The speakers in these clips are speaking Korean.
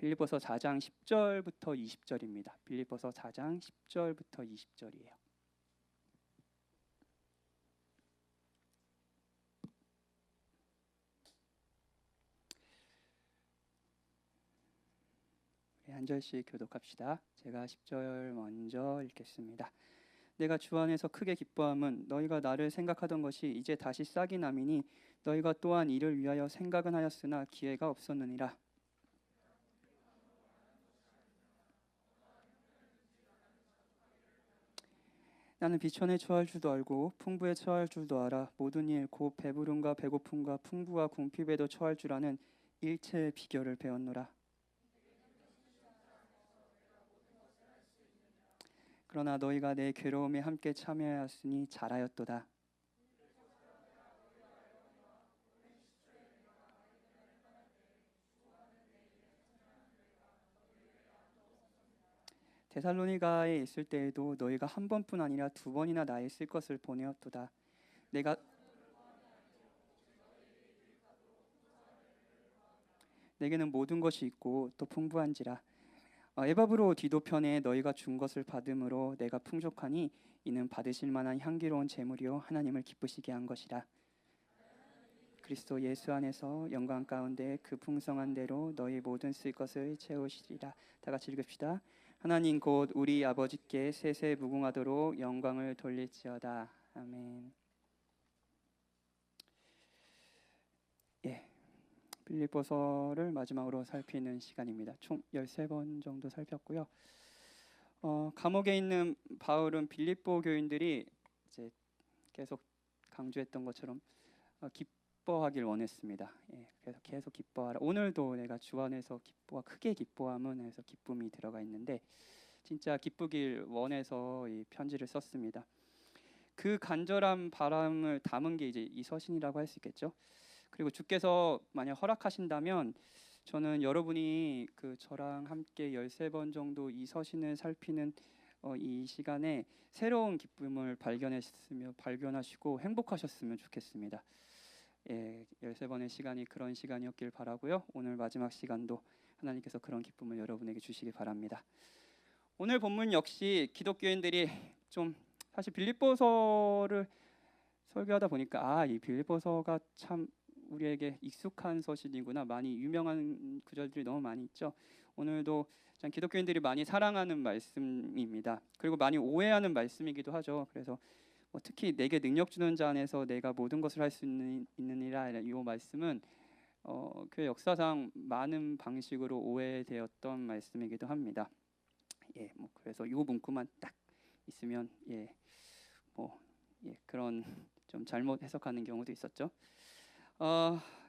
빌립보서 4장 10절부터 20절입니다. 빌립보서 4장 10절부터 20절이에요. 한 절씩 교독합시다. 제가 10절 먼저 읽겠습니다. 내가 주 안에서 크게 기뻐함은 너희가 나를 생각하던 것이 이제 다시 싹이 남이니 너희가 또한 이를 위하여 생각은 하였으나 기회가 없었느니라. 나는 비천에 처할 줄도 알고 풍부에 처할 줄도 알아. 모든 일 곧 배부름과 배고픔과 풍부와 궁핍에도 처할 줄 아는 일체의 비결을 배웠노라. 그러나 너희가 내 괴로움에 함께 참여하였으니 잘하였도다. 데살로니가에 있을 때에도 너희가 한 번뿐 아니라 두 번이나 나에 쓸 것을 보내었도다. 내가 내게는 모든 것이 있고 또 풍부한지라. 에바브로 디도 편에 너희가 준 것을 받음으로 내가 풍족하니 이는 받으실 만한 향기로운 제물이요 하나님을 기쁘시게 한 것이라. 그리스도 예수 안에서 영광 가운데 그 풍성한 대로 너희 모든 쓸 것을 채우시리라. 다 같이 읽읍시다. 하나님 곧 우리 아버지께 세세 무궁하도록 영광을 돌릴지어다. 아멘. 빌립보서를 마지막으로 살피는 시간입니다. 총 13번 정도 살폈고요. 감옥에 있는 바울은 빌립보 교인들이 이제 계속 강조했던 것처럼 기뻐하길 원했습니다. 그래서 계속 기뻐하라. 오늘도 내가 주 안에서 크게 기뻐함은 해서 기쁨이 들어가 있는데 진짜 기쁘길 원해서 이 편지를 썼습니다. 그 간절한 바람을 담은 게 이제 이 서신이라고 할 수 있겠죠. 그리고 주께서 만약 허락하신다면 저는 여러분이 저랑 함께 13번 정도 이 서신을 살피는 이 시간에 새로운 기쁨을 발견하시고 행복하셨으면 좋겠습니다. 13번의 시간이 그런 시간이었길 바라고요. 오늘 마지막 시간도 하나님께서 그런 기쁨을 여러분에게 주시기 바랍니다. 오늘 본문 역시 기독교인들이 좀 사실 빌립보서를 설교하다 보니까 이 빌립보서가 참 우리에게 익숙한 서신이구나. 많이 유명한 구절들이 너무 많이 있죠. 오늘도 참 기독교인들이 많이 사랑하는 말씀입니다. 그리고 많이 오해하는 말씀이기도 하죠. 그래서 특히 내게 능력 주는 자 안에서 내가 모든 것을 할 수 있느니라 이 말씀은 교회 역사상 많은 방식으로 오해되었던 말씀이기도 합니다. 그래서 이 문구만 딱 있으면 그런 좀 잘못 해석하는 경우도 있었죠.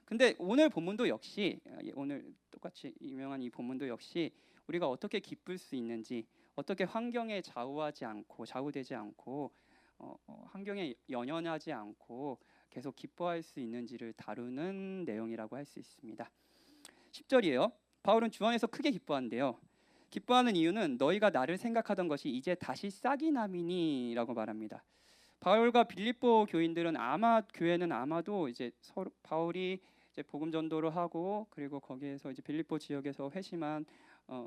근데 오늘 본문도 역시 오늘 똑같이 유명한 이 본문도 역시 우리가 어떻게 기쁠 수 있는지, 어떻게 환경에 좌우되지 않고 환경에 연연하지 않고 계속 기뻐할 수 있는지를 다루는 내용이라고 할 수 있습니다. 10절이에요. 바울은 주 안에서 크게 기뻐한대요. 기뻐하는 이유는 너희가 나를 생각하던 것이 이제 다시 싹이 남이니라고 말합니다. 바울과 빌립보 교인들은 교회는 아마도 이제 바울이 이제 복음 전도를 하고 그리고 거기에서 이제 빌립보 지역에서 회심한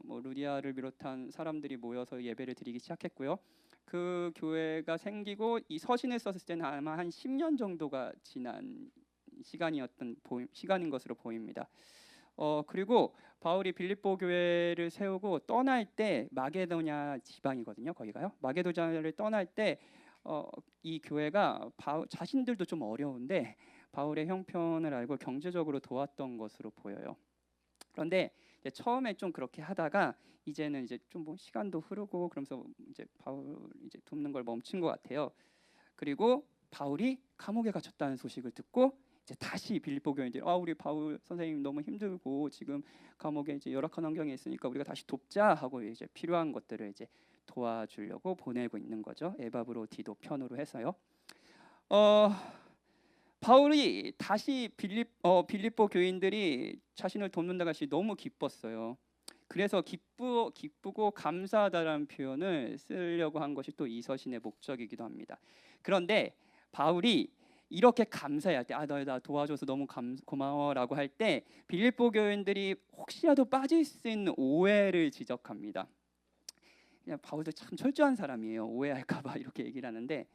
루디아를 비롯한 사람들이 모여서 예배를 드리기 시작했고요. 그 교회가 생기고 이 서신을 썼을 때는 아마 한 10년 정도가 지난 시간인 것으로 보입니다. 그리고 바울이 빌립보 교회를 세우고 떠날 때 마게도냐 지방이거든요. 거기가요. 마게도냐를 떠날 때 이 교회가 자신들도 좀 어려운데 바울의 형편을 알고 경제적으로 도왔던 것으로 보여요. 그런데 이제 처음에 좀 그렇게 하다가 이제는 이제 좀 시간도 흐르고 그러면서 이제 바울 이제 돕는 걸 멈춘 것 같아요. 그리고 바울이 감옥에 갇혔다는 소식을 듣고 이제 다시 빌립보 교인들이 우리 바울 선생님 너무 힘들고 지금 감옥에 이제 열악한 환경에 있으니까 우리가 다시 돕자 하고 이제 필요한 것들을 이제 도와주려고 보내고 있는 거죠. 에바브로 디도 편으로 해서요. 바울이 다시 빌립보 교인들이 자신을 돕는다가 너무 기뻤어요. 그래서 기쁘고 감사하다라는 표현을 쓰려고 한 것이 또 이 서신의 목적이기도 합니다. 그런데 바울이 이렇게 감사해할 때, 너 나 도와줘서 너무 고마워라고 할 때 빌립보 교인들이 혹시라도 빠질 수 있는 오해를 지적합니다. 그냥 바울도 참 철저한 사람이에요. 오해할까봐 이렇게 얘기를 하는데,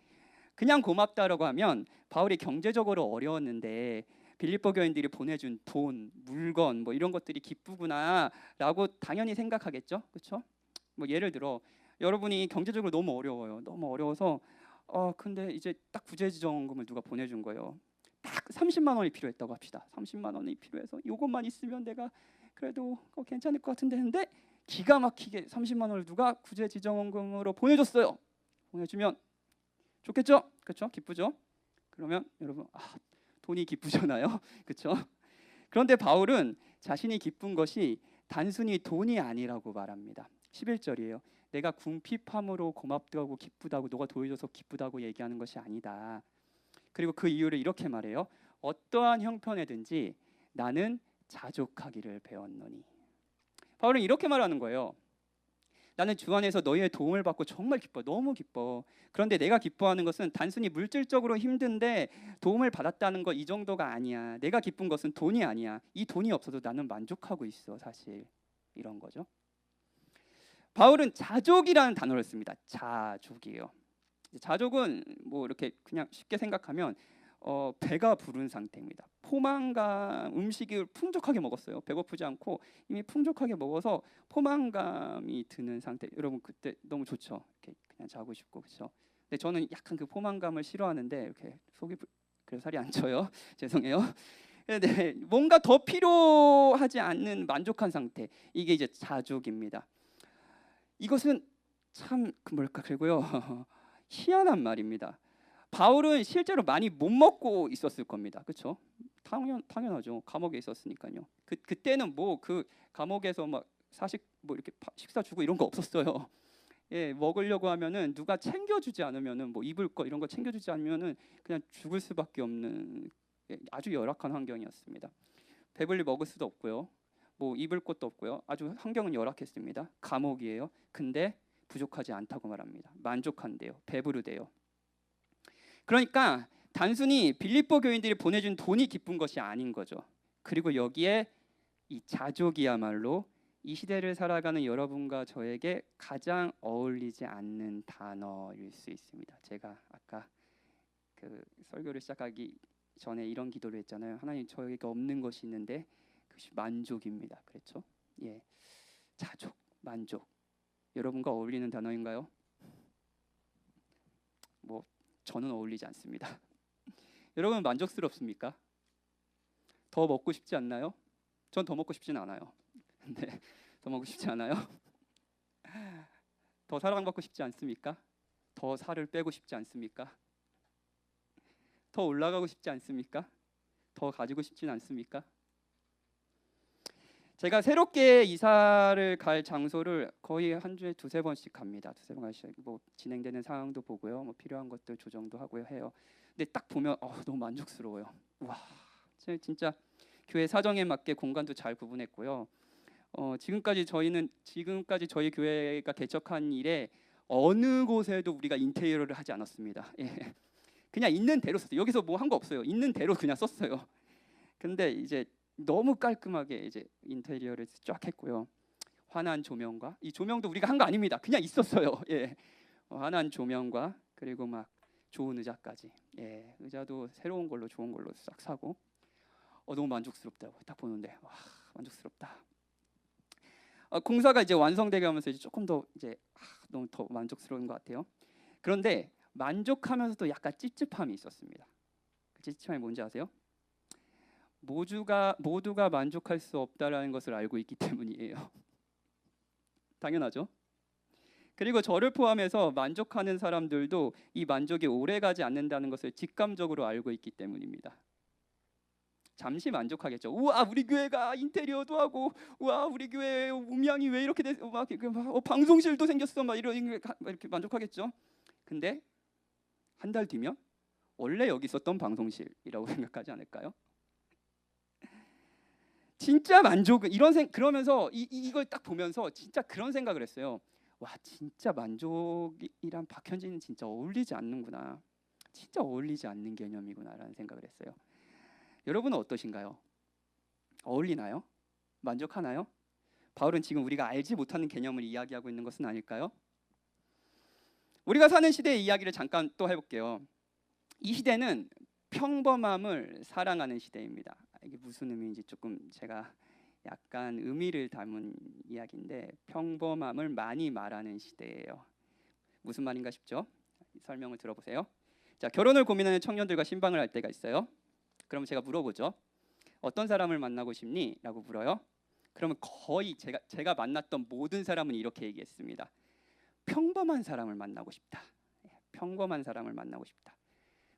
그냥 고맙다라고 하면 바울이 경제적으로 어려웠는데 빌립보 교인들이 보내준 돈, 물건 뭐 이런 것들이 기쁘구나라고 당연히 생각하겠죠, 그렇죠? 뭐 예를 들어 여러분이 경제적으로 너무 어려워요. 너무 어려워서 근데 이제 딱 구제지원금을 누가 보내준 거예요. 딱 30만 원이 필요했다고 합시다. 30만 원이 필요해서 이것만 있으면 내가 그래도 괜찮을 것 같은데 했는데 기가 막히게 30만 원을 누가 구제지원금으로 보내줬어요. 보내주면 좋겠죠? 그렇죠? 기쁘죠? 그러면 여러분 돈이 기쁘잖아요. 그렇죠? 그런데 바울은 자신이 기쁜 것이 단순히 돈이 아니라고 말합니다. 11절이에요. 내가 궁핍함으로 고맙다고 기쁘다고 너가 도와줘서 기쁘다고 얘기하는 것이 아니다. 그리고 그 이유를 이렇게 말해요. 어떠한 형편에든지 나는 자족하기를 배웠노니. 바울은 이렇게 말하는 거예요. 나는 주 안에서 너희의 도움을 받고 정말 기뻐. 너무 기뻐. 그런데 내가 기뻐하는 것은 단순히 물질적으로 힘든데 도움을 받았다는 거 이 정도가 아니야. 내가 기쁜 것은 돈이 아니야. 이 돈이 없어도 나는 만족하고 있어. 사실 이런 거죠. 바울은 자족이라는 단어를 씁니다. 자족이에요. 자족은 뭐 이렇게 그냥 쉽게 생각하면 배가 부른 상태입니다. 포만감, 음식을 풍족하게 먹었어요. 배고프지 않고 이미 풍족하게 먹어서 포만감이 드는 상태. 여러분 그때 너무 좋죠. 이렇게 그냥 자고 싶고 그렇죠. 근데 저는 약간 그 포만감을 싫어하는데 이렇게 속이 그래서 살이 안 쪄요. 죄송해요. 네, 뭔가 더 필요하지 않는 만족한 상태. 이게 이제 자족입니다. 이것은 참 뭘까 그리고요 희한한 말입니다. 바울은 실제로 많이 못 먹고 있었을 겁니다. 그렇죠? 당연하죠. 감옥에 있었으니까요. 그때는 뭐 그 감옥에서 막 사식 뭐 이렇게 식사 주고 이런 거 없었어요. 예, 먹으려고 하면은 누가 챙겨주지 않으면은 뭐 입을 거 이런 거 챙겨주지 않으면은 그냥 죽을 수밖에 없는 아주 열악한 환경이었습니다. 배불리 먹을 수도 없고요. 뭐 입을 곳도 없고요. 아주 환경은 열악했습니다. 감옥이에요. 근데 부족하지 않다고 말합니다. 만족한대요. 배부르대요. 그러니까 단순히 빌립보 교인들이 보내준 돈이 기쁜 것이 아닌 거죠. 그리고 여기에 이 자족이야말로 이 시대를 살아가는 여러분과 저에게 가장 어울리지 않는 단어일 수 있습니다. 제가 아까 그 설교를 시작하기 전에 이런 기도를 했잖아요. 하나님, 저에게 없는 것이 있는데 그것이 만족입니다. 그렇죠? 예, 자족, 만족. 여러분과 어울리는 단어인가요? 뭐 저는 어울리지 않습니다. 여러분 만족스럽습니까? 더 먹고 싶지 않나요? 전 더 먹고 싶지는 않아요. 네, 더 먹고 싶지 않아요? 더 사랑받고 싶지 않습니까? 더 살을 빼고 싶지 않습니까? 더 올라가고 싶지 않습니까? 더 가지고 싶진 않습니까? 제가 새롭게 이사를 갈 장소를 거의 한 주에 두세 번씩 갑니다. 두세 번 가시 뭐 진행되는 상황도 보고요. 뭐 필요한 것들 조정도 하고요 해요. 근데 딱 보면 너무 만족스러워요. 와, 진짜 교회 사정에 맞게 공간도 잘 구분했고요. 지금까지 저희 교회가 개척한 이래 어느 곳에도 우리가 인테리어를 하지 않았습니다. 예. 그냥 있는 대로 썼어요. 여기서 뭐 한 거 없어요. 있는 대로 그냥 썼어요. 근데 이제 너무 깔끔하게 이제 인테리어를 쫙 했고요. 환한 조명과 이 조명도 우리가 한 거 아닙니다. 그냥 있었어요. 예. 환한 조명과 그리고 막 좋은 의자까지. 예. 의자도 새로운 걸로 좋은 걸로 싹 사고. 너무 만족스럽다고 딱 보는데 와, 만족스럽다. 공사가 이제 완성되게 하면서 이제 조금 더 이제 너무 더 만족스러운 것 같아요. 그런데 만족하면서도 약간 찝찝함이 있었습니다. 그 찝찝함이 뭔지 아세요? 모두가 만족할 수 없다라는 것을 알고 있기 때문이에요. 당연하죠. 그리고 저를 포함해서 만족하는 사람들도 이 만족이 오래가지 않는다는 것을 직감적으로 알고 있기 때문입니다. 잠시 만족하겠죠. 우와, 우리 교회가 인테리어도 하고, 우와, 우리 교회 음향이 왜 이렇게 됐어? 막 방송실도 생겼어. 막 이렇게 만족하겠죠. 근데 한 달 뒤면 원래 여기 있었던 방송실이라고 생각하지 않을까요? 진짜 만족은 그러면서 이걸 딱 보면서 진짜 그런 생각을 했어요. 와, 진짜 만족이란 박현진은 진짜 어울리지 않는구나. 진짜 어울리지 않는 개념이구나라는 생각을 했어요. 여러분은 어떠신가요? 어울리나요? 만족하나요? 바울은 지금 우리가 알지 못하는 개념을 이야기하고 있는 것은 아닐까요? 우리가 사는 시대의 이야기를 잠깐 또 해볼게요. 이 시대는 평범함을 사랑하는 시대입니다. 이게 무슨 의미인지 조금 제가 약간 의미를 담은 이야기인데, 평범함을 많이 말하는 시대예요. 무슨 말인가 싶죠? 설명을 들어보세요. 자, 결혼을 고민하는 청년들과 신방을 할 때가 있어요. 그럼 제가 물어보죠. 어떤 사람을 만나고 싶니? 라고 물어요. 그러면 거의 제가 만났던 모든 사람은 이렇게 얘기했습니다. 평범한 사람을 만나고 싶다. 평범한 사람을 만나고 싶다.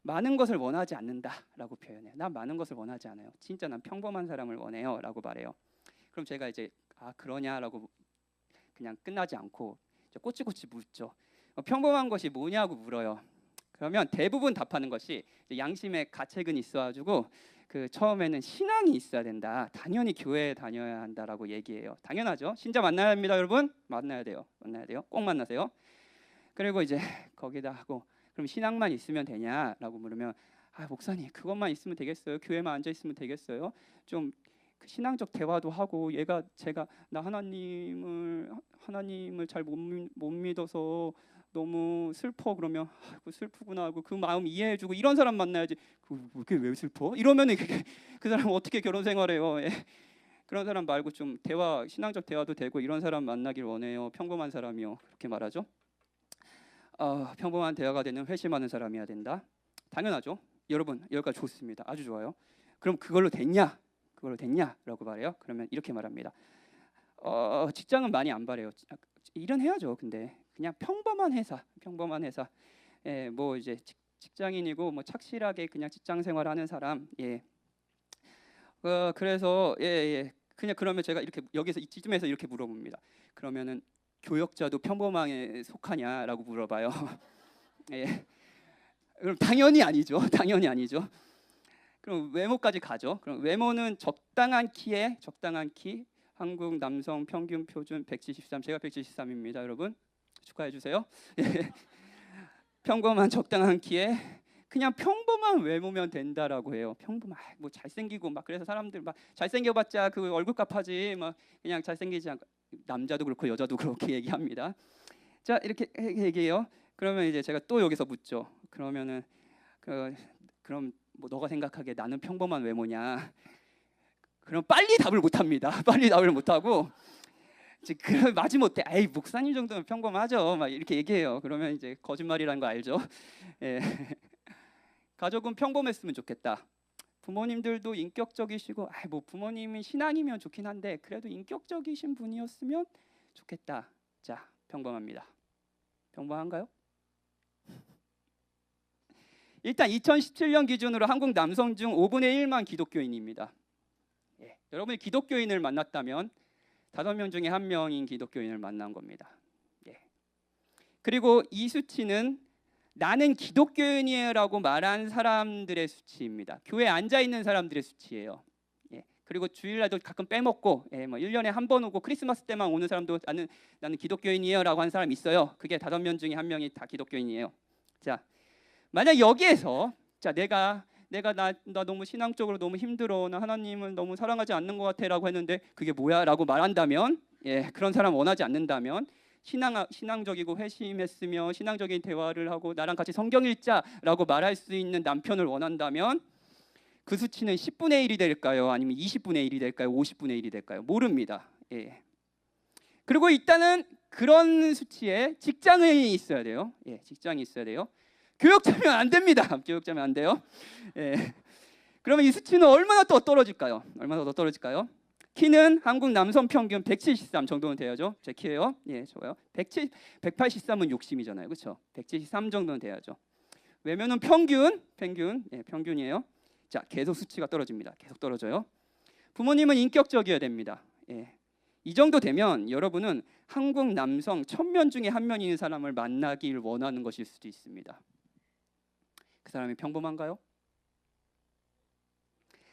많은 것을 원하지 않는다라고 표현해요. 난 많은 것을 원하지 않아요. 진짜 난 평범한 사람을 원해요라고 말해요. 그럼 제가 이제 그러냐라고 그냥 끝나지 않고 꼬치꼬치 묻죠. 평범한 것이 뭐냐고 물어요. 그러면 대부분 답하는 것이 양심의 가책은 있어가지고 처음에는 신앙이 있어야 된다. 당연히 교회에 다녀야 한다라고 얘기해요. 당연하죠. 신자 만나야 합니다, 여러분. 만나야 돼요. 꼭 만나세요. 그리고 이제 거기다 하고 그럼 신앙만 있으면 되냐라고 물으면 목사님 그것만 있으면 되겠어요? 교회만 앉아 있으면 되겠어요? 좀 신앙적 대화도 하고 제가 나 하나님을 잘 못 믿어서 너무 슬퍼. 그러면 슬프구나 하고 그 마음 이해해주고 이런 사람 만나야지. 그게 왜 슬퍼? 이러면은 그 사람은 어떻게 결혼 생활해요? 예. 그런 사람 말고 좀 신앙적 대화도 되고 이런 사람 만나길 원해요. 평범한 사람이요. 그렇게 말하죠. 평범한 대화가 되는 회심하는 사람이어야 된다. 당연하죠. 여러분 여기까지 좋습니다. 아주 좋아요. 그럼 그걸로 됐냐? 라고 말해요. 그러면 이렇게 말합니다. 직장은 많이 안 바래요. 일은 해야죠. 근데 그냥 평범한 회사. 뭐 이제 직장인이고 뭐 착실하게 그냥 직장 생활하는 사람. 예. 그래서 그냥 그러면 제가 이렇게 여기서 이쯤에서 이렇게 물어봅니다. 그러면은 교역자도 평범함에 속하냐라고 물어봐요. 예. 그럼 당연히 아니죠. 그럼 외모까지 가죠. 그럼 외모는 적당한 키, 한국 남성 평균 표준 173. 제가 173입니다, 여러분. 축하해 주세요. 평범한 적당한 키에 그냥 평범한 외모면 된다라고 해요. 평범한 뭐 잘생기고 막 그래서 사람들 막 잘생겨봤자 그 얼굴값 하지 막 그냥 잘생기지 않고 남자도 그렇고 여자도 그렇게 얘기합니다. 자 이렇게 얘기해요. 그러면 이제 제가 또 여기서 묻죠. 그러면은 그럼 뭐 너가 생각하기에 나는 평범한 외모냐? 그럼 빨리 답을 못합니다. 빨리 답을 못하고 그 마지못해 에이 목사님 정도면 평범하죠. 막 이렇게 얘기해요. 그러면 이제 거짓말이라는 거 알죠? 예. 가족은 평범했으면 좋겠다. 부모님들도 인격적이시고 뭐 부모님이 신앙이면 좋긴 한데 그래도 인격적이신 분이었으면 좋겠다. 자, 평범합니다. 평범한가요? 일단 2017년 기준으로 한국 남성 중 5분의 1만 기독교인입니다. 예, 여러분이 기독교인을 만났다면 5명 중에 1명인 기독교인을 만난 겁니다. 예. 그리고 이 수치는 나는 기독교인이라고 말한 사람들의 수치입니다. 교회에 앉아 있는 사람들의 수치예요. 예. 그리고 주일날도 가끔 빼먹고 뭐 1년에 한 번 오고 크리스마스 때만 오는 사람도 나는 기독교인이에요라고 한 사람 있어요. 그게 5명 중에 1명이 다 기독교인이에요. 자, 만약 여기에서 내가 너무 신앙적으로 너무 힘들어. 나 하나님을 너무 사랑하지 않는 것 같아라고 했는데 그게 뭐야라고 말한다면 그런 사람 원하지 않는다면 신앙적이고 회심했으며 신앙적인 대화를 하고 나랑 같이 성경 읽자라고 말할 수 있는 남편을 원한다면 그 수치는 10분의 1이 될까요? 아니면 20분의 1이 될까요? 50분의 1이 될까요? 모릅니다. 예. 그리고 일단은 그런 수치에 직장이 있어야 돼요. 직장이 있어야 돼요. 교역자면 안 됩니다. 교역자면 안 돼요. 예. 그러면 이 수치는 얼마나 더 떨어질까요? 키는 한국 남성 평균 173 정도는 돼야죠. 제 키예요. 예, 좋아요. 183은 욕심이잖아요. 그렇죠? 173 정도는 돼야죠. 외모는 평균이에요. 자, 계속 수치가 떨어집니다. 계속 떨어져요. 부모님은 인격적이어야 됩니다. 예. 이 정도 되면 여러분은 한국 남성 1000명 중에 1명인 사람을 만나길 원하는 것일 수도 있습니다. 그 사람이 평범한가요?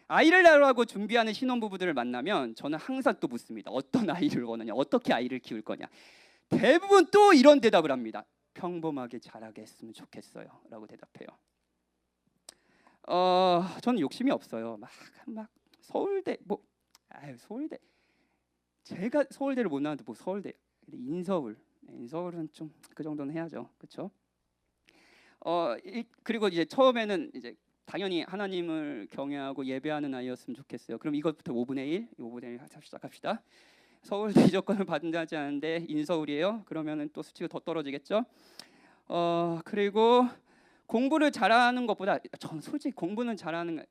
아이를 낳으라고 준비하는 신혼부부들을 만나면 저는 항상 또 묻습니다. 어떤 아이를 원하냐? 어떻게 아이를 키울 거냐? 대부분 또 이런 대답을 합니다. 평범하게 자라게 했으면 좋겠어요 라고 대답해요. 저는 욕심이 없어요. 막 서울대 뭐 서울대 제가 서울대를 못 나왔는데 뭐 서울대 인서울은 좀 그 정도는 해야죠, 그렇죠? 그리고 이제 처음에는 이제 당연히 하나님을 경외하고 예배하는 아이였으면 좋겠어요. 그럼 이것부터 5분의 1 시작합시다. 서울대 이적권을 받는다지 않은데 인서울이에요. 그러면은 또 수치가 더 떨어지겠죠. 그리고 공부를 잘하는 것보다 전 솔직히 공부는 잘하는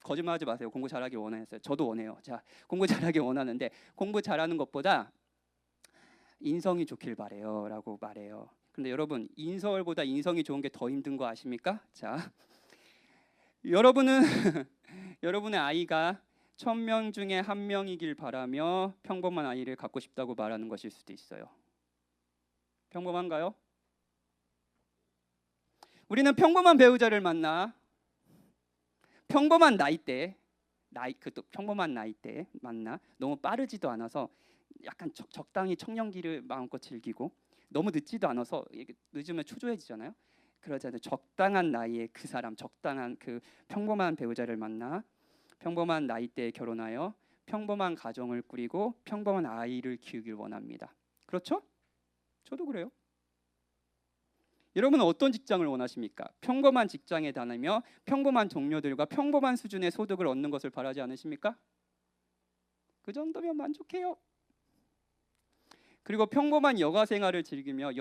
거짓말하지 마세요. 공부 잘하기 원했어요. 저도 원해요. 자, 공부 잘하기 원하는데 공부 잘하는 것보다 인성이 좋길 바래요라고 말해요. 근데 여러분 인서울보다 인성이 좋은 게 더 힘든 거 아십니까? 자, 여러분은 여러분의 아이가 1000명 중에 1명이길 바라며 평범한 아이를 갖고 싶다고 말하는 것일 수도 있어요. 평범한가요? 우리는 평범한 배우자를 만나 평범한 나이대 그것도 평범한 나이대에 만나 너무 빠르지도 않아서 약간 적당히 청년기를 마음껏 즐기고 너무 늦지도 않아서 늦으면 초조해지잖아요. 그러지 않아요. 적당한 나이에 그 사람 적당한 그 평범한 배우자를 만나 평범한 나이대에 결혼하여 평범한 가정을 꾸리고 평범한 아이를 키우길 원합니다. 그렇죠? 저도 그래요. 여러분은 어떤 직장을 원하십니까? 평범한 직장에 다니며 평범한 동료들과 평범한 수준의 소득을 얻는 것을 바라지 않으십니까? 그 정도면 만족해요. 그리고 평범한 여가 생활을 즐기며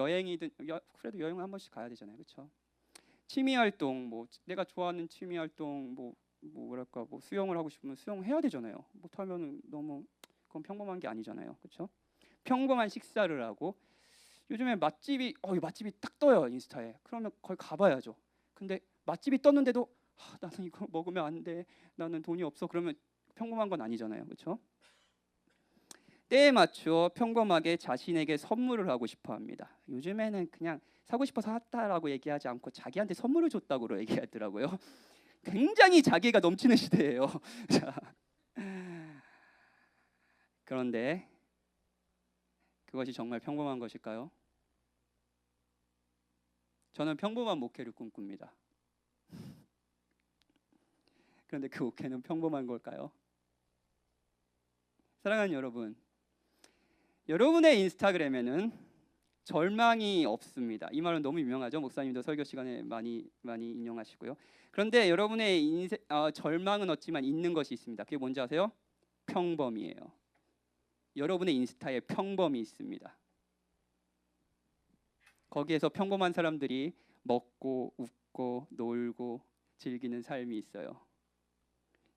그래도 여행을 한 번씩 가야 되잖아요, 그렇죠? 취미 활동, 뭐 내가 좋아하는 취미 활동, 뭐랄까, 뭐 수영을 하고 싶으면 수영 해야 되잖아요. 못하면 너무 그건 평범한 게 아니잖아요, 그렇죠? 평범한 식사를 하고 요즘에 맛집이 딱 떠요 인스타에. 그러면 거기 가봐야죠. 근데 맛집이 떴는데도 나는 이거 먹으면 안 돼, 나는 돈이 없어, 그러면 평범한 건 아니잖아요, 그렇죠? 때에 맞추어 평범하게 자신에게 선물을 하고 싶어합니다. 요즘에는 그냥 사고 싶어서 샀다라고 얘기하지 않고 자기한테 선물을 줬다고 얘기하더라고요. 굉장히 자기가 넘치는 시대예요. 자, 그런데 그것이 정말 평범한 것일까요? 저는 평범한 목회를 꿈꿉니다. 그런데 그 목회는 평범한 걸까요? 사랑하는 여러분, 여러분의 인스타그램에는 절망이 없습니다. 이 말은 너무 유명하죠. 목사님도 설교 시간에 많이 인용하시고요. 그런데 여러분의 절망은 없지만 있는 것이 있습니다. 그게 뭔지 아세요? 평범이에요. 여러분의 인스타에 평범이 있습니다. 거기에서 평범한 사람들이 먹고 웃고 놀고 즐기는 삶이 있어요.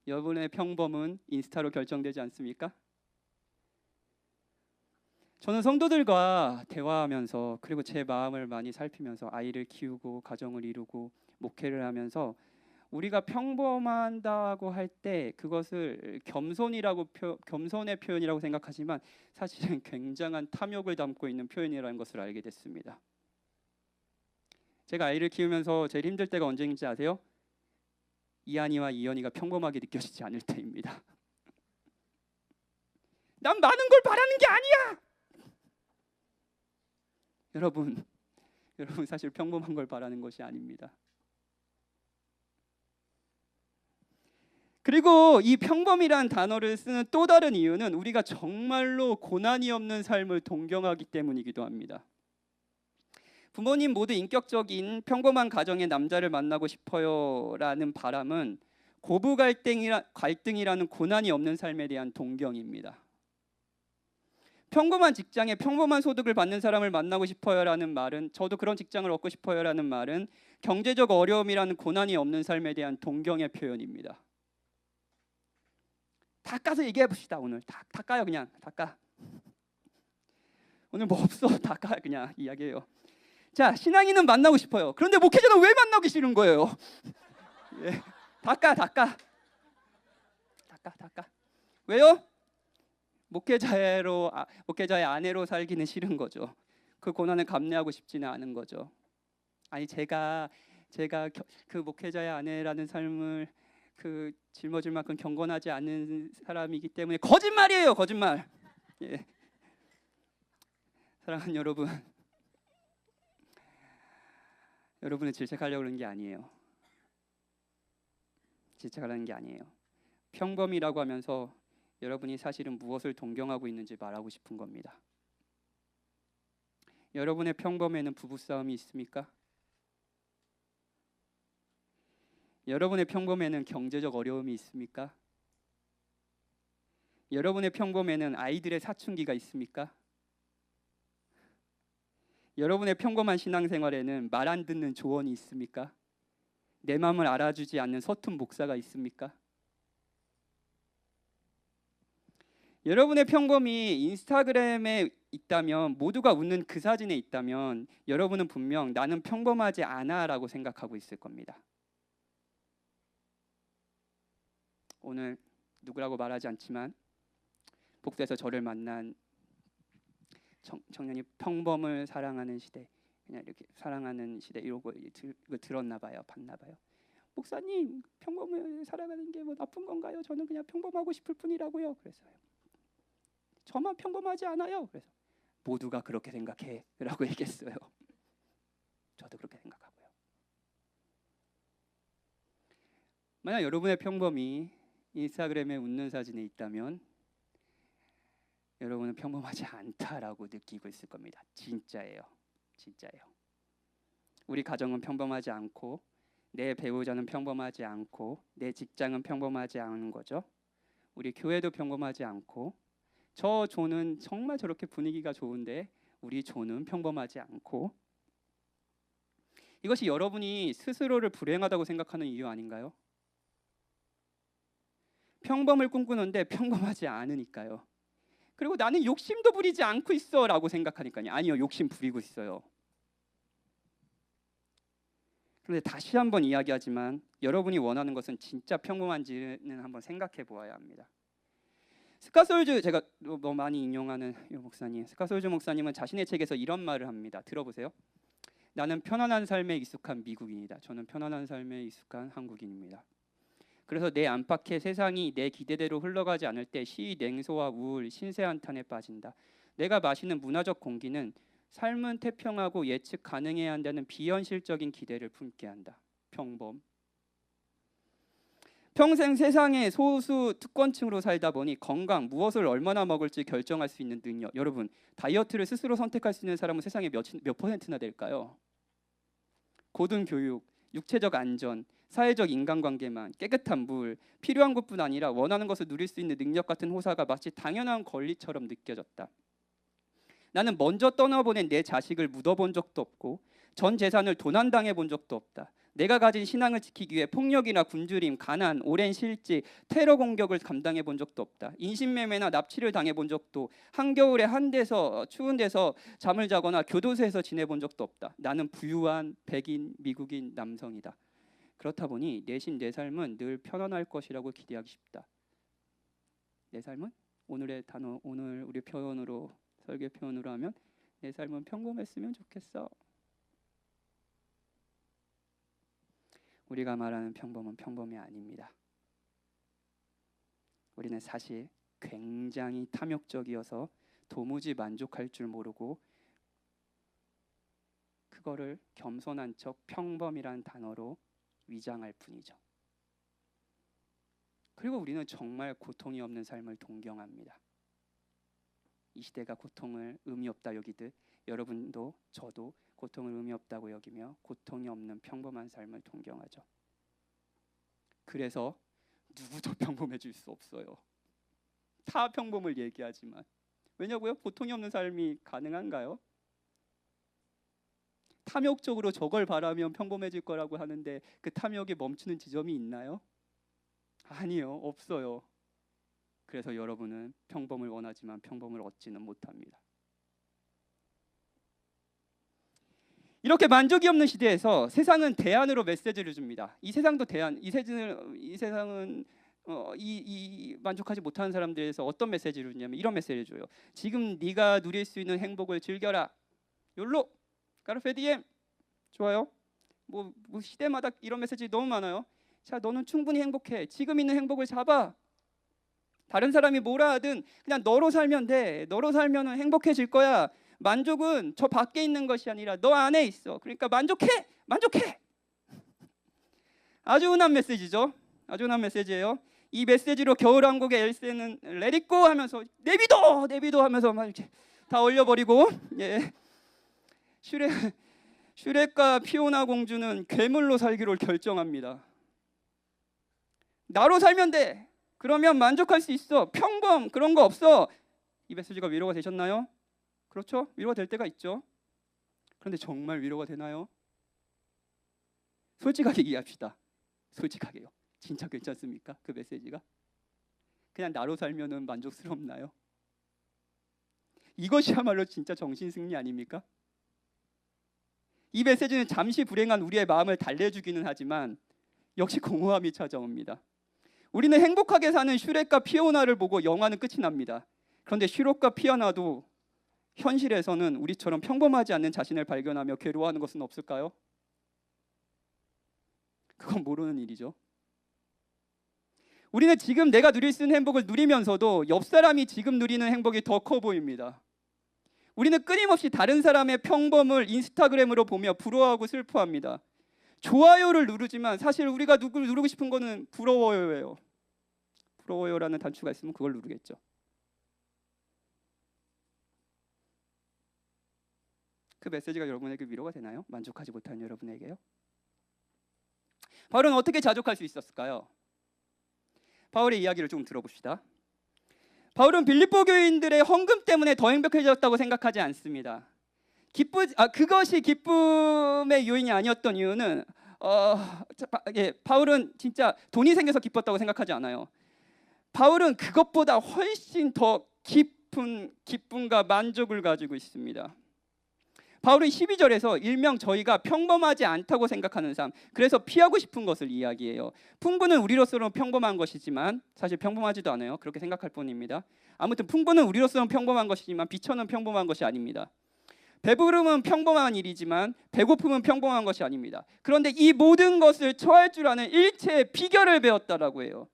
여러분의 평범은 인스타로 결정되지 않습니까? 저는 성도들과 대화하면서 그리고 제 마음을 많이 살피면서 아이를 키우고 가정을 이루고 목회를 하면서 우리가 평범하다고 할 때 그것을 겸손의 표현이라고 생각하지만 사실은 굉장한 탐욕을 담고 있는 표현이라는 것을 알게 됐습니다. 제가 아이를 키우면서 제일 힘들 때가 언제인지 아세요? 이한이와 이연이가 평범하게 느껴지지 않을 때입니다. 난 많은 걸 바라는 게 아니야. 여러분 사실 평범한 걸 바라는 것이 아닙니다. 그리고 이 평범이란 단어를 쓰는 또 다른 이유는 우리가 정말로 고난이 없는 삶을 동경하기 때문이기도 합니다. 부모님 모두 인격적인 평범한 가정의 남자를 만나고 싶어요라는 바람은 고부 갈등이라는 고난이 없는 삶에 대한 동경입니다. 평범한 직장에 평범한 소득을 받는 사람을 만나고 싶어요라는 말은, 저도 그런 직장을 얻고 싶어요라는 말은 경제적 어려움이라는 고난이 없는 삶에 대한 동경의 표현입니다. 다 까서 얘기해 봅시다. 오늘 다 까요. 그냥 다 까. 오늘 뭐 없어. 다 까. 그냥 이야기해요. 자, 신앙인은 만나고 싶어요. 그런데 목회자는 왜 만나기 싫은 거예요? 예, 다 까. 왜요? 목회자의 아내로 살기는 싫은 거죠. 그 고난을 감내하고 싶지는 않은 거죠. 아니 제가 그 목회자의 아내라는 삶을 짊어질 만큼 경건하지 않은 사람이기 때문에 거짓말이에요. 거짓말. 예. 사랑하는 여러분, 여러분을 질책하려고 그러는 게 아니에요. 질책하라는 게 아니에요. 평범이라고 하면서 여러분이 사실은 무엇을 동경하고 있는지 말하고 싶은 겁니다. 여러분의 평범에는 부부싸움이 있습니까? 여러분의 평범에는 경제적 어려움이 있습니까? 여러분의 평범에는 아이들의 사춘기가 있습니까? 여러분의 평범한 신앙생활에는 말 안 듣는 조언이 있습니까? 내 마음을 알아주지 않는 서툰 목사가 있습니까? 여러분의 평범이 인스타그램에 있다면, 모두가 웃는 그 사진에 있다면 여러분은 분명 나는 평범하지 않아 라고 생각하고 있을 겁니다. 오늘 누구라고 말하지 않지만 복도에서 저를 만난 청년이 평범을 사랑하는 시대, 그냥 이렇게 사랑하는 시대 이거 들었나 봐요, 봤나 봐요. 목사님, 평범을 사랑하는 게 뭐 나쁜 건가요? 저는 그냥 평범하고 싶을 뿐이라고요. 그래서요. 저만 평범하지 않아요. 그래서 모두가 그렇게 생각해라고 얘기했어요. 저도 그렇게 생각하고요. 만약 여러분의 평범이 인스타그램에 웃는 사진에 있다면 여러분은 평범하지 않다라고 느끼고 있을 겁니다. 진짜예요. 진짜예요. 우리 가정은 평범하지 않고, 내 배우자는 평범하지 않고, 내 직장은 평범하지 않은 거죠. 우리 교회도 평범하지 않고, 저 조는 정말 저렇게 분위기가 좋은데 우리 조는 평범하지 않고, 이것이 여러분이 스스로를 불행하다고 생각하는 이유 아닌가요? 평범을 꿈꾸는데 평범하지 않으니까요. 그리고 나는 욕심도 부리지 않고 있어 라고 생각하니까요. 아니요, 욕심 부리고 있어요. 그런데 다시 한번 이야기하지만 여러분이 원하는 것은 진짜 평범한지는 한번 생각해 보아야 합니다. 스카솔즈, 제가 너무 많이 인용하는 이 목사님, 스카솔즈 목사님은 자신의 책에서 이런 말을 합니다. 들어보세요. 나는 편안한 삶에 익숙한 미국인이다. 저는 편안한 삶에 익숙한 한국인입니다. 그래서 내 안팎의 세상이 내 기대대로 흘러가지 않을 때 시위, 냉소와 우울, 신세한탄에 빠진다. 내가 마시는 문화적 공기는 삶은 태평하고 예측 가능해야 한다는 비현실적인 기대를 품게 한다. 평범. 평생 세상의 소수 특권층으로 살다 보니 건강, 무엇을 얼마나 먹을지 결정할 수 있는 능력. 여러분, 다이어트를 스스로 선택할 수 있는 사람은 세상에 몇 퍼센트나 될까요? 고등 교육, 육체적 안전, 사회적 인간관계만, 깨끗한 물, 필요한 것뿐 아니라 원하는 것을 누릴 수 있는 능력 같은 호사가 마치 당연한 권리처럼 느껴졌다. 나는 먼저 떠나보낸 내 자식을 묻어본 적도 없고 전 재산을 도난당해 본 적도 없다. 내가 가진 신앙을 지키기 위해 폭력이나 굶주림, 가난, 오랜 실직, 테러 공격을 감당해 본 적도 없다. 인신매매나 납치를 당해 본 적도, 한겨울에 한 데서 추운 데서 잠을 자거나 교도소에서 지내본 적도 없다. 나는 부유한 백인 미국인 남성이다. 그렇다 보니 내심 내 삶은 늘 편안할 것이라고 기대하기 쉽다. 내 삶은? 오늘의 단어, 오늘 우리 표현으로, 설교 표현으로 하면 내 삶은 평범했으면 좋겠어. 우리가 말하는 평범은 평범이 아닙니다. 우리는 사실 굉장히 탐욕적이어서 도무지 만족할 줄 모르고 그거를 겸손한 척 평범이란 단어로 위장할 뿐이죠. 그리고 우리는 정말 고통이 없는 삶을 동경합니다. 이 시대가 고통을 의미 없다 여기듯 여러분도 저도 고통을 의미 없다고 여기며 고통이 없는 평범한 삶을 동경하죠. 그래서 누구도 평범해질 수 없어요. 다 평범을 얘기하지만 왜냐고요? 고통이 없는 삶이 가능한가요? 탐욕적으로 저걸 바라면 평범해질 거라고 하는데 그 탐욕에 멈추는 지점이 있나요? 아니요, 없어요. 그래서 여러분은 평범을 원하지만 평범을 얻지는 못합니다. 이렇게 만족이 없는 시대에서 세상은 대안으로 메시지를 줍니다. 이 세상도 대안, 이 세상은 만족하지 못하는 사람들에서 어떤 메시지를 주냐면 이런 메시지를 줘요. 지금 네가 누릴 수 있는 행복을 즐겨라. 욜로, 까르페디엠. 좋아요. 뭐 시대마다 이런 메시지 너무 많아요. 자, 너는 충분히 행복해. 지금 있는 행복을 잡아. 다른 사람이 뭐라 하든 그냥 너로 살면 돼. 너로 살면 행복해질 거야. 만족은 저 밖에 있는 것이 아니라 너 안에 있어. 그러니까 만족해. 아주 흔한 메시지죠. 아주 흔한 메시지예요. 이 메시지로 겨울왕국의 엘세는 Let it go 하면서 내비둬 하면서 막 이렇게 다 올려버리고, 예. 슈렉과 피오나 공주는 괴물로 살기로 결정합니다. 나로 살면 돼. 그러면 만족할 수 있어. 평범 그런 거 없어. 이 메시지가 위로가 되셨나요? 그렇죠? 위로가 될 때가 있죠. 그런데 정말 위로가 되나요? 솔직하게 얘기합시다. 솔직하게요. 진짜 괜찮습니까? 그 메시지가? 그냥 나로 살면은 만족스럽나요? 이것이야말로 진짜 정신승리 아닙니까? 이 메시지는 잠시 불행한 우리의 마음을 달래주기는 하지만 역시 공허함이 찾아옵니다. 우리는 행복하게 사는 슈렉과 피오나를 보고 영화는 끝이 납니다. 그런데 슈렉과 피오나도 현실에서는 우리처럼 평범하지 않는 자신을 발견하며 괴로워하는 것은 없을까요? 그건 모르는 일이죠. 우리는 지금 내가 누릴 수 있는 행복을 누리면서도 옆 사람이 지금 누리는 행복이 더 커 보입니다. 우리는 끊임없이 다른 사람의 평범을 인스타그램으로 보며 부러워하고 슬퍼합니다. 좋아요를 누르지만 사실 우리가 누르고 싶은 거는 부러워요예요. 부러워요라는 단추가 있으면 그걸 누르겠죠. 그 메시지가 여러분에게 위로가 되나요? 만족하지 못한 여러분에게요? 바울은 어떻게 자족할 수 있었을까요? 바울의 이야기를 좀 들어봅시다. 바울은 빌립보 교인들의 헌금 때문에 더 행복해졌다고 생각하지 않습니다. 그것이 기쁨의 요인이 아니었던 이유는 바울은 진짜 돈이 생겨서 기뻤다고 생각하지 않아요. 바울은 그것보다 훨씬 더 깊은 기쁨과 만족을 가지고 있습니다. 바울은 12절에서 일명 저희가 평범하지 않다고 생각하는 삶, 그래서 피하고 싶은 것을 이야기해요. 풍부는 우리로서는 평범한 것이지만 사실 평범하지도 않아요. 그렇게 생각할 뿐입니다. 아무튼 풍부는 우리로서는 평범한 것이지만 비천은 평범한 것이 아닙니다. 배부름은 평범한 일이지만 배고픔은 평범한 것이 아닙니다. 그런데 이 모든 것을 처할 줄 아는 일체의 비결을 배웠다라고 해요.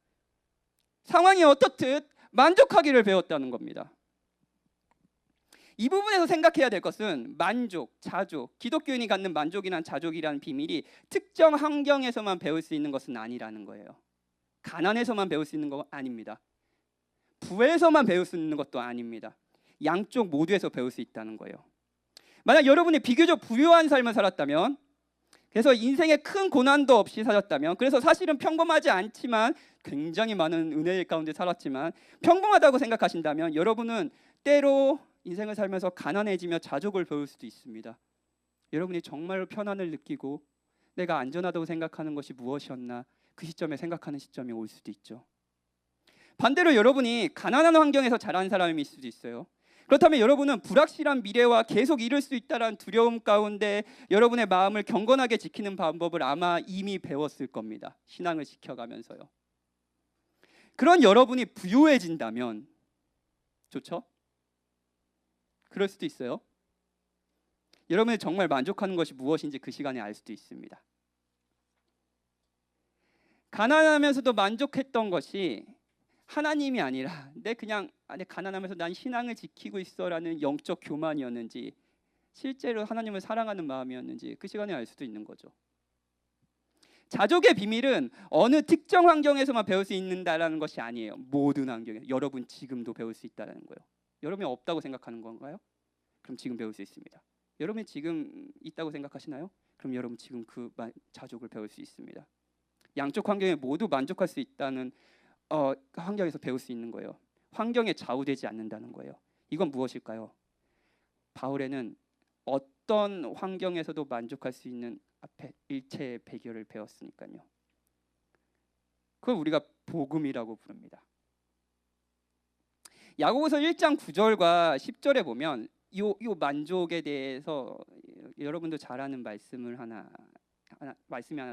상황이 어떻든 만족하기를 배웠다는 겁니다. 이 부분에서 생각해야 될 것은 만족, 자족, 기독교인이 갖는 만족이란 자족이라는 비밀이 특정 환경에서만 배울 수 있는 것은 아니라는 거예요. 가난에서만 배울 수 있는 거 아닙니다. 부에서만 배울 수 있는 것도 아닙니다. 양쪽 모두에서 배울 수 있다는 거예요. 만약 여러분이 비교적 부유한 삶을 살았다면, 그래서 인생에 큰 고난도 없이 살았다면, 그래서 사실은 평범하지 않지만 굉장히 많은 은혜 가운데 살았지만 평범하다고 생각하신다면 여러분은 때로 인생을 살면서 가난해지며 자족을 배울 수도 있습니다. 여러분이 정말 편안을 느끼고 내가 안전하다고 생각하는 것이 무엇이었나, 그 시점에 생각하는 시점이 올 수도 있죠. 반대로 여러분이 가난한 환경에서 자란 사람일 수도 있어요. 그렇다면 여러분은 불확실한 미래와 계속 이룰 수 있다는 두려움 가운데 여러분의 마음을 경건하게 지키는 방법을 아마 이미 배웠을 겁니다. 신앙을 지켜가면서요. 그런 여러분이 부유해진다면 좋죠? 그럴 수도 있어요. 여러분이 정말 만족하는 것이 무엇인지 그 시간에 알 수도 있습니다. 가난하면서도 만족했던 것이 하나님이 아니라 내 가난하면서 난 신앙을 지키고 있어라는 영적 교만이었는지 실제로 하나님을 사랑하는 마음이었는지 그 시간에 알 수도 있는 거죠. 자족의 비밀은 어느 특정 환경에서만 배울 수 있는다라는 것이 아니에요. 모든 환경에 여러분 지금도 배울 수 있다는 거예요. 여러분이 없다고 생각하는 건가요? 그럼 지금 배울 수 있습니다. 여러분이 지금 있다고 생각하시나요? 그럼 여러분 지금 그 자족을 배울 수 있습니다. 양쪽 환경에 모두 만족할 수 있다는 환경에서 배울 수 있는 거예요. 환경에 좌우되지 않는다는 거예요. 이건 무엇일까요? 바울에는 어떤 환경에서도 만족할 수 있는 앞에 일체의 비결을 배웠으니까요. 그걸 우리가 복음이라고 부릅니다. 야고보서 1장 9절과 10절에 보면 요 만족에 대해서 여러분도 잘 아는 말씀이 하나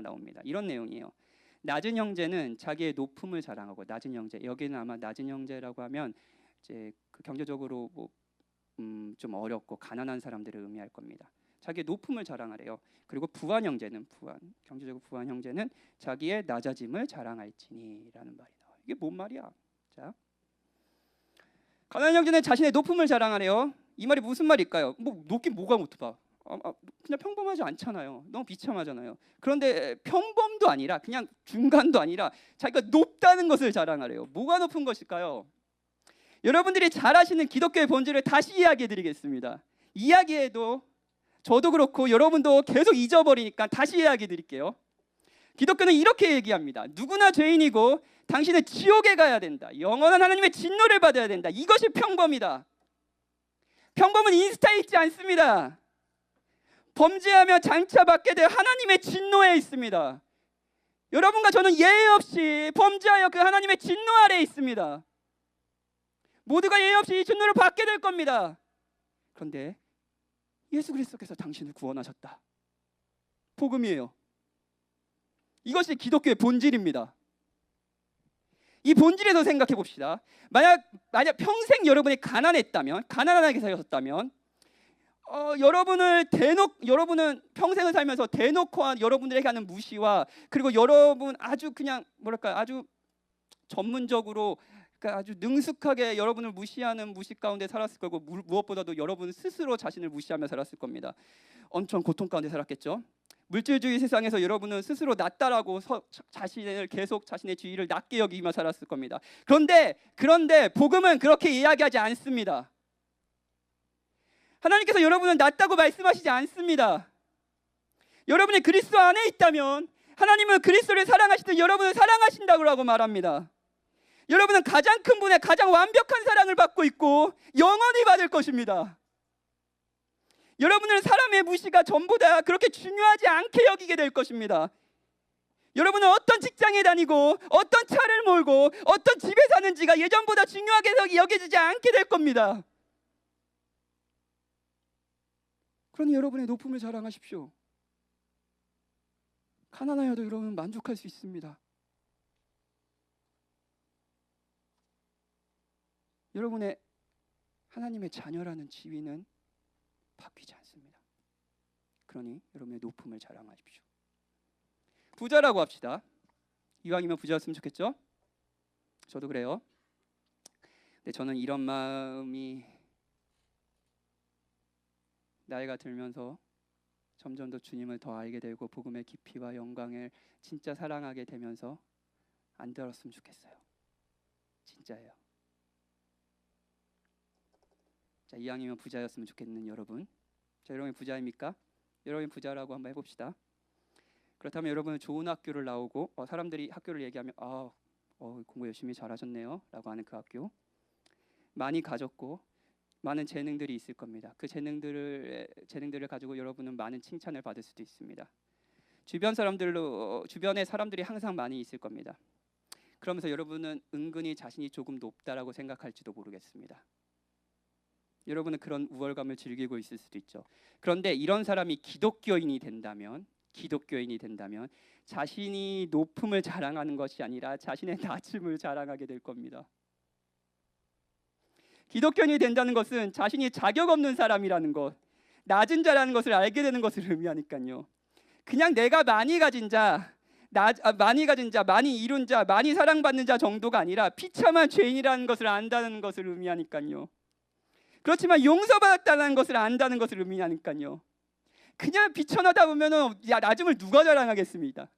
나옵니다. 이런 내용이에요. 낮은 형제는 자기의 높음을 자랑하고, 낮은 형제, 여기는 아마 낮은 형제라고 하면 이제 그 경제적으로 좀 어렵고 가난한 사람들을 의미할 겁니다. 자기의 높음을 자랑하래요. 그리고 부한 형제는 경제적으로 부한 형제는 자기의 낮아짐을 자랑할지니라는 말이 나와요. 이게 뭔 말이야? 자, 가난한 형제는 자신의 높음을 자랑하래요. 이 말이 무슨 말일까요? 높긴 뭐가 높아? 그냥 평범하지 않잖아요. 너무 비참하잖아요. 그런데 평범도 아니라 그냥 중간도 아니라 자기가 높다는 것을 자랑하래요. 뭐가 높은 것일까요? 여러분들이 잘 아시는 기독교의 본질을 다시 이야기해 드리겠습니다. 이야기해도 저도 그렇고 여러분도 계속 잊어버리니까 다시 이야기해 드릴게요. 기독교는 이렇게 얘기합니다. 누구나 죄인이고 당신은 지옥에 가야 된다. 영원한 하나님의 진노를 받아야 된다. 이것이 평범이다. 평범은 인스타에 있지 않습니다. 범죄하며 장차 받게 될 하나님의 진노에 있습니다. 여러분과 저는 예외 없이 범죄하여 그 하나님의 진노 아래에 있습니다. 모두가 예외 없이 이 진노를 받게 될 겁니다. 그런데 예수 그리스도께서 당신을 구원하셨다. 복음이에요. 이것이 기독교의 본질입니다. 이 본질에서 생각해 봅시다. 만약 평생 여러분이 가난하게 사셨다면, 여러분은 평생을 살면서 대놓고 여러분들에게 하는 무시와, 그리고 여러분 아주 그냥 아주 전문적으로, 그러니까 아주 능숙하게 여러분을 무시하는 무시 가운데 살았을 거고, 무엇보다도 여러분 스스로 자신을 무시하며 살았을 겁니다. 엄청 고통 가운데 살았겠죠. 물질주의 세상에서 여러분은 스스로 낫다라고 계속 자신의 지위를 낮게 여기며 살았을 겁니다. 그런데 복음은 그렇게 이야기하지 않습니다. 하나님께서 여러분은 낫다고 말씀하시지 않습니다. 여러분이 그리스도 안에 있다면 하나님은 그리스도를 사랑하시듯 여러분을 사랑하신다고 말합니다. 여러분은 가장 큰 분의 가장 완벽한 사랑을 받고 있고 영원히 받을 것입니다. 여러분은 사람의 무시가 전부다 그렇게 중요하지 않게 여기게 될 것입니다. 여러분은 어떤 직장에 다니고 어떤 차를 몰고 어떤 집에 사는지가 예전보다 중요하게 여겨지지 않게 될 겁니다. 그러니 여러분의 높음을 자랑하십시오. 가난하여도 여러분은 만족할 수 있습니다. 여러분의 하나님의 자녀라는 지위는 바뀌지 않습니다. 그러니 여러분의 높음을 자랑하십시오. 부자라고 합시다. 이왕이면 부자였으면 좋겠죠? 저도 그래요. 근데 저는 이런 마음이 나이가 들면서 점점 더 주님을 더 알게 되고 복음의 깊이와 영광을 진짜 사랑하게 되면서 안 들었으면 좋겠어요. 진짜예요. 자, 이왕이면 부자였으면 좋겠는 여러분. 자, 여러분이 부자입니까? 여러분이 부자라고 한번 해봅시다. 그렇다면 여러분은 좋은 학교를 나오고 사람들이 학교를 얘기하면 공부 열심히 잘하셨네요 라고 하는 그 학교, 많이 가졌고 많은 재능들이 있을 겁니다. 그 재능들을 가지고 여러분은 많은 칭찬을 받을 수도 있습니다. 주변에 사람들이 항상 많이 있을 겁니다. 그러면서 여러분은 은근히 자신이 조금 높다라고 생각할지도 모르겠습니다. 여러분은 그런 우월감을 즐기고 있을 수도 있죠. 그런데 이런 사람이 기독교인이 된다면 자신이 높음을 자랑하는 것이 아니라 자신의 낮음을 자랑하게 될 겁니다. 기독교인이 된다는 것은 자신이 자격 없는 사람이라는 것, 낮은 자라는 것을 알게 되는 것을 의미하니까요. 그냥 내가 많이 가진 자, 많이 이룬 자, 많이 사랑받는 자 정도가 아니라 비참한 죄인이라는 것을 안다는 것을 의미하니까요. 그렇지만 용서받았다는 것을 안다는 것을 의미하니까요. 그냥 비천하다 보면은 낮음을 누가 자랑하겠습니까?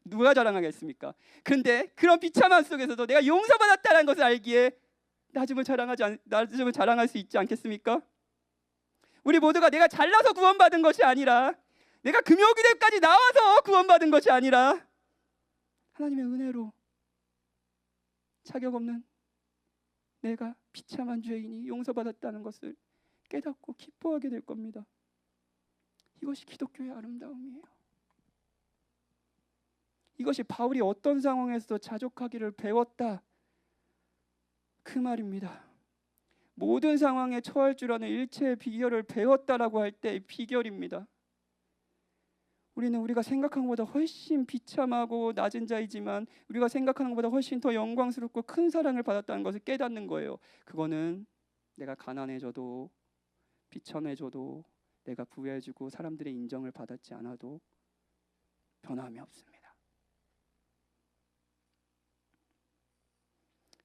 그런데 그런 비참함 속에서도 내가 용서받았다는 것을 알기에 낮음을 자랑할 수 있지 않겠습니까? 우리 모두가 내가 잘나서 구원받은 것이 아니라, 내가 금요기대까지 나와서 구원받은 것이 아니라 하나님의 은혜로 자격 없는 내가 비참한 죄인이 용서받았다는 것을 깨닫고 기뻐하게 될 겁니다. 이것이 기독교의 아름다움이에요. 이것이 바울이 어떤 상황에서도 자족하기를 배웠다, 그 말입니다. 모든 상황에 처할 줄 아는 일체의 비결을 배웠다라고 할 때의 비결입니다. 우리는 우리가 생각하는 것보다 훨씬 비참하고 낮은 자이지만 우리가 생각하는 것보다 훨씬 더 영광스럽고 큰 사랑을 받았다는 것을 깨닫는 거예요. 그거는 내가 가난해져도 비천해져도 내가 부유해지고 사람들의 인정을 받았지 않아도 변함이 없습니다.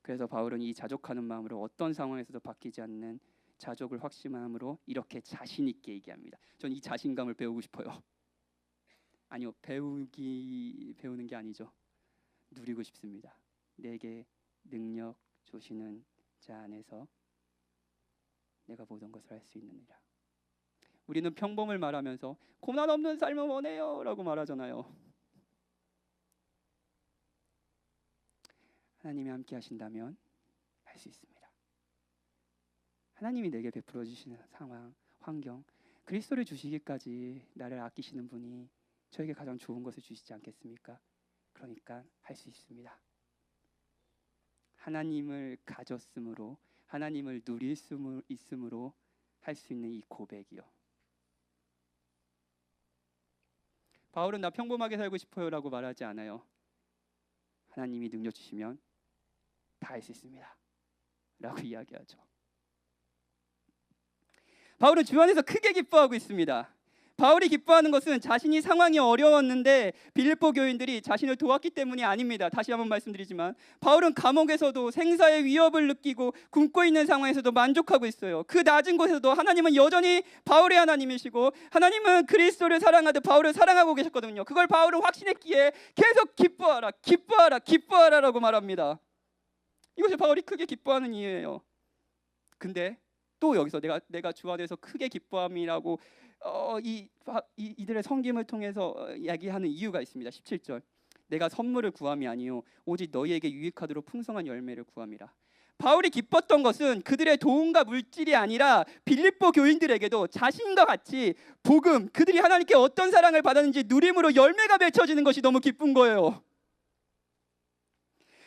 그래서 바울은 이 자족하는 마음으로 어떤 상황에서도 바뀌지 않는 자족을 확신함으로 이렇게 자신 있게 얘기합니다. 전 이 자신감을 배우고 싶어요. 아니요, 배우는 게 아니죠. 누리고 싶습니다. 내게 능력 주시는 자 안에서 내가 모든 것을 할 수 있느니라. 우리는 평범을 말하면서 고난 없는 삶을 원해요 라고 말하잖아요. 하나님이 함께 하신다면 할 수 있습니다. 하나님이 내게 베풀어 주시는 상황, 환경, 그리스도를 주시기까지 나를 아끼시는 분이 저에게 가장 좋은 것을 주시지 않겠습니까? 그러니까 할 수 있습니다. 하나님을 가졌으므로, 하나님을 누릴 수 있으므로 할 수 있는 이 고백이요. 바울은 나 평범하게 살고 싶어요 라고 말하지 않아요. 하나님이 능력 주시면 다 할 수 있습니다 라고 이야기하죠. 바울은 주 안에서 크게 기뻐하고 있습니다. 바울이 기뻐하는 것은 자신이 상황이 어려웠는데 빌립보 교인들이 자신을 도왔기 때문이 아닙니다. 다시 한번 말씀드리지만 바울은 감옥에서도 생사의 위협을 느끼고 굶고 있는 상황에서도 만족하고 있어요. 그 낮은 곳에서도 하나님은 여전히 바울의 하나님이시고 하나님은 그리스도를 사랑하듯 바울을 사랑하고 계셨거든요. 그걸 바울은 확신했기에 계속 기뻐하라, 기뻐하라, 기뻐하라라고 말합니다. 이것이 바울이 크게 기뻐하는 이유예요. 근데 또 여기서 내가 주 안에서 크게 기뻐함이라고 이들의 섬김을 통해서 이야기하는 이유가 있습니다. 17절, 내가 선물을 구함이 아니요 오직 너희에게 유익하도록 풍성한 열매를 구함이라. 바울이 기뻤던 것은 그들의 도움과 물질이 아니라 빌립보 교인들에게도 자신과 같이 복음, 그들이 하나님께 어떤 사랑을 받았는지 누림으로 열매가 맺혀지는 것이 너무 기쁜 거예요.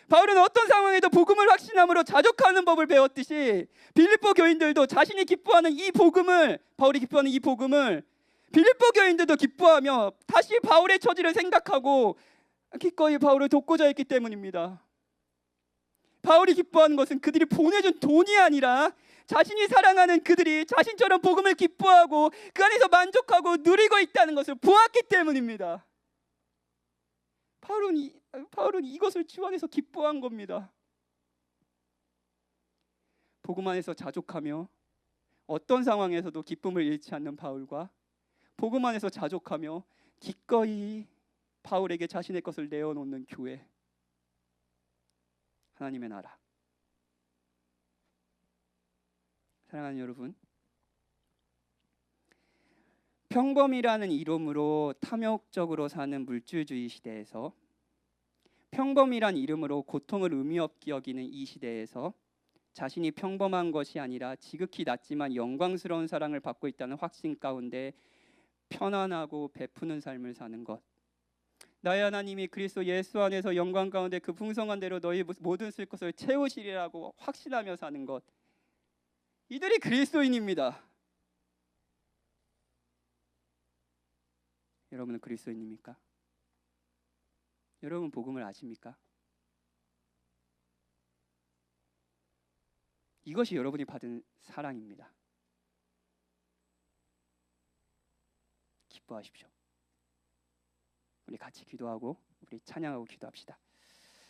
바울은 어떤 상황에도 복음을 확신함으로 자족하는 법을 배웠듯이 빌립보 교인들도 자신이 기뻐하는 이 복음을, 바울이 기뻐하는 이 복음을 빌립보 교인들도 기뻐하며 다시 바울의 처지를 생각하고 기꺼이 바울을 돕고자 했기 때문입니다. 바울이 기뻐하는 것은 그들이 보내준 돈이 아니라 자신이 사랑하는 그들이 자신처럼 복음을 기뻐하고 그 안에서 만족하고 누리고 있다는 것을 보았기 때문입니다. 바울은 이것을 주 안에서 기뻐한 겁니다. 복음 안에서 자족하며 어떤 상황에서도 기쁨을 잃지 않는 바울과 복음 안에서 자족하며 기꺼이 바울에게 자신의 것을 내어놓는 교회, 하나님의 나라. 사랑하는 여러분, 평범이라는 이름으로 탐욕적으로 사는 물질주의 시대에서, 평범이란 이름으로 고통을 의미 없게 여기는 이 시대에서 자신이 평범한 것이 아니라 지극히 낮지만 영광스러운 사랑을 받고 있다는 확신 가운데 편안하고 베푸는 삶을 사는 것, 나의 하나님이 그리스도 예수 안에서 영광 가운데 그 풍성한 대로 너희 모든 쓸 것을 채우시리라고 확신하며 사는 것, 이들이 그리스도인입니다. 여러분은 그리스도인입니까? 여러분 복음을 아십니까? 이것이 여러분이 받은 사랑입니다. 기뻐하십시오. 우리 같이 기도하고 우리 찬양하고 기도합시다.